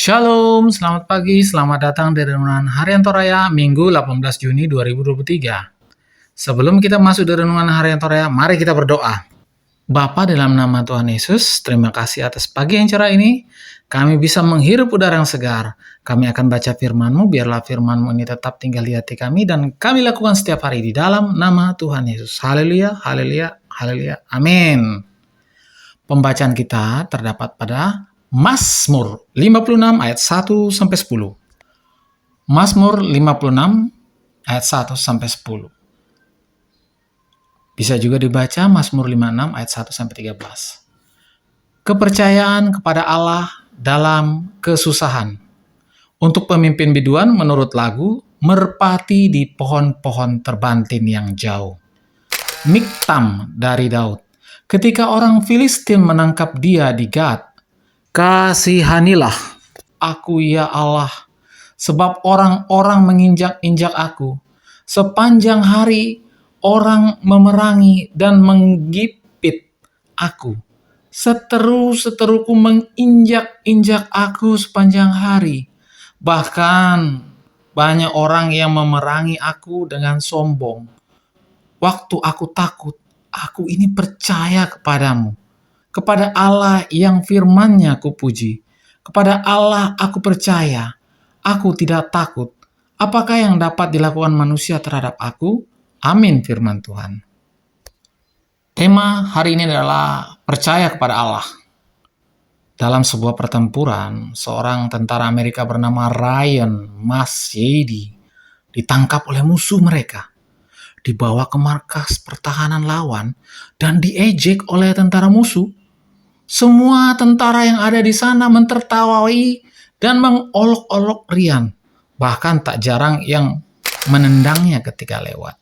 Shalom, selamat pagi, selamat datang di Renungan Harian Toraya, Minggu 18 Juni 2023. Sebelum kita masuk di Renungan Harian Toraya, mari kita berdoa. Bapa, dalam nama Tuhan Yesus, terima kasih atas pagi yang cerah ini. Kami bisa menghirup udara yang segar. Kami akan baca firman-Mu, biarlah firman-Mu ini tetap tinggal di hati kami, dan kami lakukan setiap hari di dalam nama Tuhan Yesus. Haleluya, haleluya, haleluya, amin. Pembacaan kita terdapat pada Mazmur 56 ayat 1 sampai 10. Mazmur 56 ayat 1 sampai 10. Bisa juga dibaca Mazmur 56 ayat 1 sampai 13. Kepercayaan kepada Allah dalam kesusahan. Untuk pemimpin biduan menurut lagu, merpati di pohon-pohon terbantin yang jauh. Miktam dari Daud. Ketika orang Filistin menangkap dia di Gad, kasihanilah aku ya Allah, sebab orang-orang menginjak-injak aku. Sepanjang hari orang memerangi dan menggipit aku. Seteru-seteruku menginjak-injak aku sepanjang hari. Bahkan banyak orang yang memerangi aku dengan sombong. Waktu aku takut, aku ini percaya kepadamu. Kepada Allah yang firman-Nya kupuji. Kepada Allah aku percaya. Aku tidak takut. Apakah yang dapat dilakukan manusia terhadap aku? Amin, firman Tuhan. Tema hari ini adalah percaya kepada Allah. Dalam sebuah pertempuran, seorang tentara Amerika bernama Ryan Masyedi ditangkap oleh musuh mereka, dibawa ke markas pertahanan lawan, dan diejek oleh tentara musuh. Semua tentara yang ada di sana mentertawai dan mengolok-olok Ryan. Bahkan tak jarang yang menendangnya ketika lewat.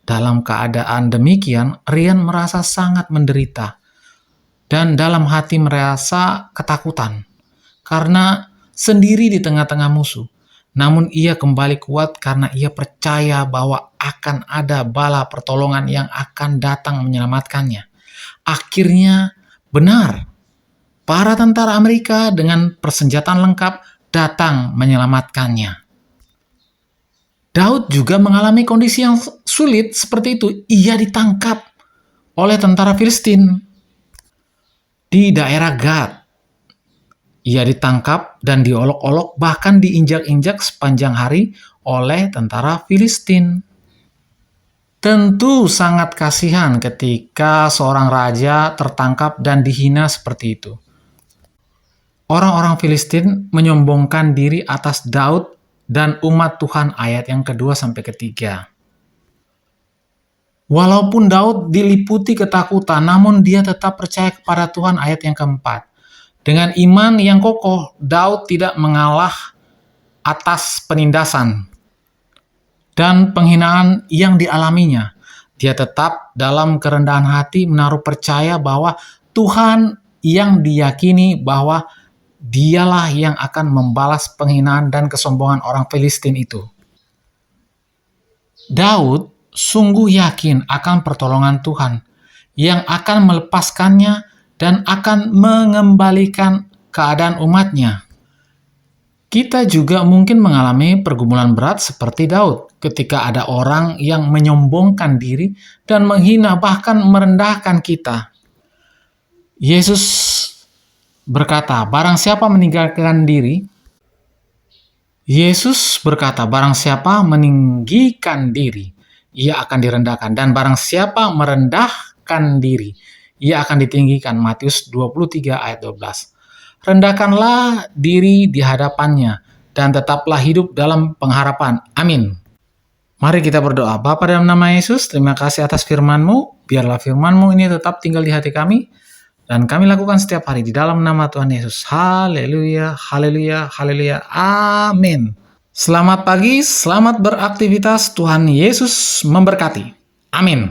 Dalam keadaan demikian, Ryan merasa sangat menderita. Dan dalam hati merasa ketakutan. Karena sendiri di tengah-tengah musuh. Namun ia kembali kuat karena ia percaya bahwa akan ada bala pertolongan yang akan datang menyelamatkannya. Akhirnya, benar, para tentara Amerika dengan persenjataan lengkap datang menyelamatkannya. Daud juga mengalami kondisi yang sulit seperti itu. Ia ditangkap oleh tentara Filistin di daerah Gad. Ia ditangkap dan diolok-olok, bahkan diinjak-injak sepanjang hari oleh tentara Filistin. Tentu sangat kasihan ketika seorang raja tertangkap dan dihina seperti itu. Orang-orang Filistin menyombongkan diri atas Daud dan umat Tuhan, ayat yang kedua sampai ketiga. Walaupun Daud diliputi ketakutan, namun dia tetap percaya kepada Tuhan, ayat yang keempat. Dengan iman yang kokoh, Daud tidak mengalah atas penindasan dan penghinaan yang dialaminya. Dia tetap dalam kerendahan hati menaruh percaya bahwa Tuhan yang diyakini bahwa dialah yang akan membalas penghinaan dan kesombongan orang Filistin itu. Daud sungguh yakin akan pertolongan Tuhan yang akan melepaskannya dan akan mengembalikan keadaan umatnya. Kita juga mungkin mengalami pergumulan berat seperti Daud ketika ada orang yang menyombongkan diri dan menghina bahkan merendahkan kita. Yesus berkata, barang siapa meninggikan diri, ia akan direndahkan. Dan barang siapa merendahkan diri, ia akan ditinggikan. Matius 23 ayat 12. Rendahkanlah diri di hadapannya, dan tetaplah hidup dalam pengharapan. Amin. Mari kita berdoa. Bapa, dalam nama Yesus, terima kasih atas firman-Mu. Biarlah firman-Mu ini tetap tinggal di hati kami, dan kami lakukan setiap hari di dalam nama Tuhan Yesus. Haleluya, haleluya, haleluya. Amin. Selamat pagi, selamat beraktivitas. Tuhan Yesus memberkati. Amin.